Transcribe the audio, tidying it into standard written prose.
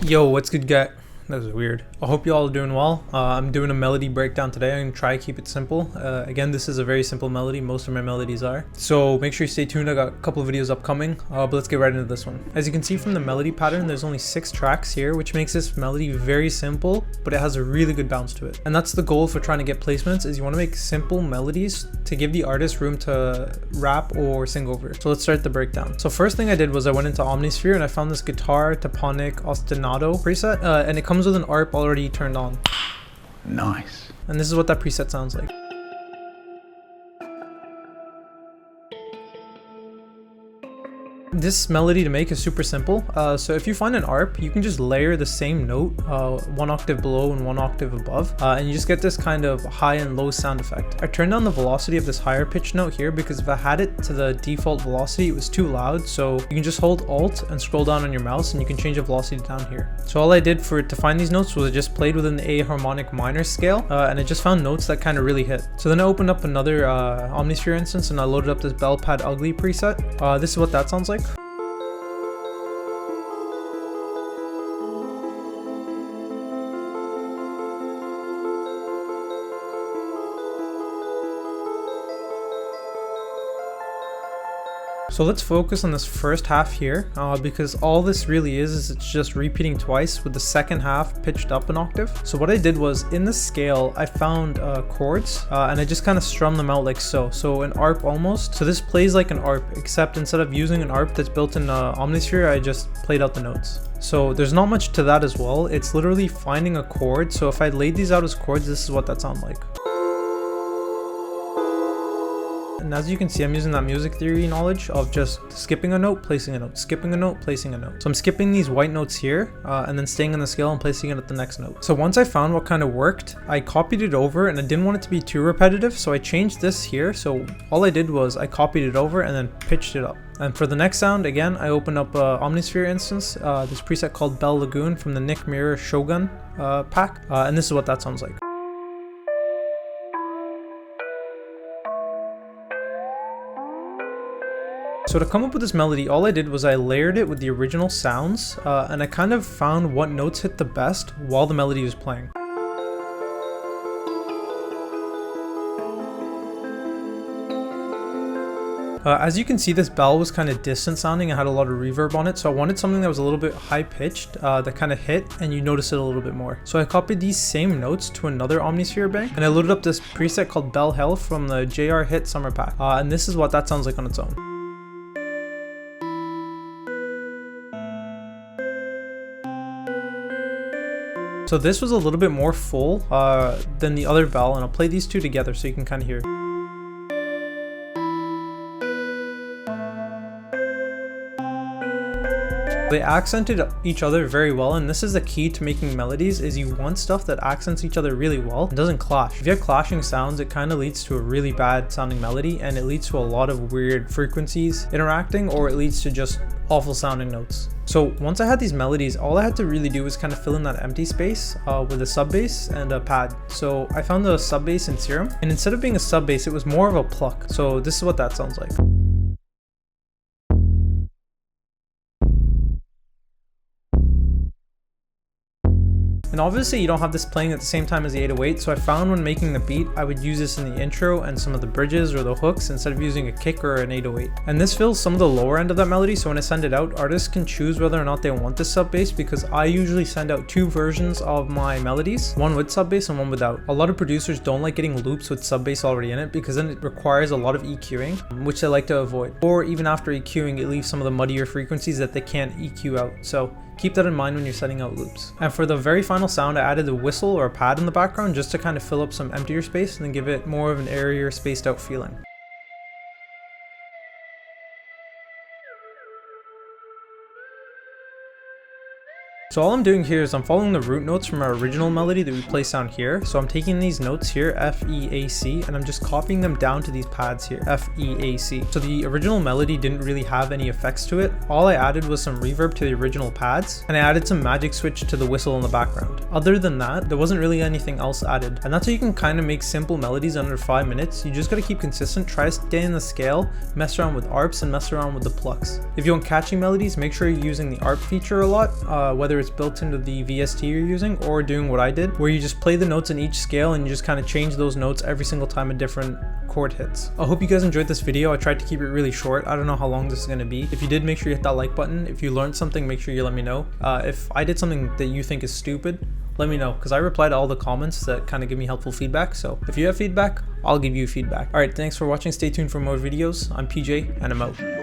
Yo, what's good, guy? That was weird. I hope you all are doing well. I'm doing a melody breakdown today. I'm gonna try to keep it simple. Again, this is a very simple melody. Most of my melodies are. So make sure you stay tuned. I got a couple of videos upcoming, but let's get right into this one. As you can see from the melody pattern, there's only 6 tracks here, which makes this melody very simple, but it has a really good bounce to it. And that's the goal for trying to get placements, is you want to make simple melodies to give the artist room to rap or sing over. So let's start the breakdown. So first thing I did was I went into Omnisphere and I found this guitar toponic ostinato preset, and it comes with an ARP already turned on. Nice. And this is what that preset sounds like. This melody to make is super simple. So if you find an ARP, you can just layer the same note 1 octave below and 1 octave above, and you just get this kind of high and low sound effect. I turned down the velocity of this higher pitch note here because if I had it to the default velocity, it was too loud. So you can just hold Alt and scroll down on your mouse and you can change the velocity down here. So all I did to find these notes was I just played within the A harmonic minor scale, and I just found notes that kind of really hit. So then I opened up another Omnisphere instance and I loaded up this Bell Pad Ugly preset. This is what that sounds like. So let's focus on this first half here, because all this really is it's just repeating twice with the second half pitched up an octave. So what I did was in the scale, I found chords, and I just kind of strummed them out like so. So an ARP almost. So this plays like an ARP, except instead of using an ARP that's built in Omnisphere, I just played out the notes. So there's not much to that as well. It's literally finding a chord. So if I laid these out as chords, this is what that sounds like. And as you can see, I'm using that music theory knowledge of just skipping a note, placing a note, skipping a note, placing a note. So I'm skipping these white notes here, and then staying in the scale and placing it at the next note. So once I found what kind of worked, I copied it over and I didn't want it to be too repetitive. So I changed this here. So all I did was I copied it over and then pitched it up. And for the next sound, again, I opened up Omnisphere instance, this preset called Bell Lagoon from the Nick Mirror Shogun pack. And this is what that sounds like. So to come up with this melody, all I did was I layered it with the original sounds, and I kind of found what notes hit the best while the melody was playing. As you can see, this bell was kind of distant sounding and had a lot of reverb on it, so I wanted something that was a little bit high pitched, that kind of hit and you notice it a little bit more. So I copied these same notes to another Omnisphere bank and I loaded up this preset called Bell Hell from the JR Hit Summer Pack, and this is what that sounds like on its own. So this was a little bit more full than the other bell, and I'll play these two together so you can kind of hear. They accented each other very well, and this is the key to making melodies, is you want stuff that accents each other really well and doesn't clash. If you have clashing sounds, it kind of leads to a really bad sounding melody, and it leads to a lot of weird frequencies interacting, or it leads to just awful sounding notes. So once I had these melodies, all I had to really do was kind of fill in that empty space with a sub bass and a pad. So I found the sub bass in Serum, and instead of being a sub bass, it was more of a pluck. So this is what that sounds like. And obviously you don't have this playing at the same time as the 808, so I found when making the beat, I would use this in the intro and some of the bridges or the hooks instead of using a kick or an 808. And this fills some of the lower end of that melody, so when I send it out, artists can choose whether or not they want this sub bass, because I usually send out 2 versions of my melodies, one with sub bass and one without. A lot of producers don't like getting loops with sub bass already in it because then it requires a lot of EQing, which they like to avoid. Or even after EQing, it leaves some of the muddier frequencies that they can't EQ out. So keep that in mind when you're setting out loops. And for the very final sound, I added a whistle or a pad in the background just to kind of fill up some emptier space and then give it more of an airier, spaced out feeling. So all I'm doing here is I'm following the root notes from our original melody that we placed down here. So I'm taking these notes here, F, E, A, C, and I'm just copying them down to these pads here, F, E, A, C. So the original melody didn't really have any effects to it. All I added was some reverb to the original pads, and I added some magic switch to the whistle in the background. Other than that, there wasn't really anything else added. And that's how you can kind of make simple melodies under 5 minutes. You just gotta keep consistent, try to stay in the scale, mess around with ARPs, and mess around with the plucks. If you want catchy melodies, make sure you're using the ARP feature a lot, whether it's it's built into the VST you're using, or doing what I did, where you just play the notes in each scale and you just kind of change those notes every single time a different chord hits. I hope you guys enjoyed this video. I tried to keep it really short. I don't know how long this is going to be. If you did, make sure you hit that like button. If you learned something, make sure you let me know. If I did something that you think is stupid, let me know, because I reply to all the comments that kind of give me helpful feedback. So if you have feedback, I'll give you feedback. Alright, thanks for watching. Stay tuned for more videos. I'm PJ, and I'm out.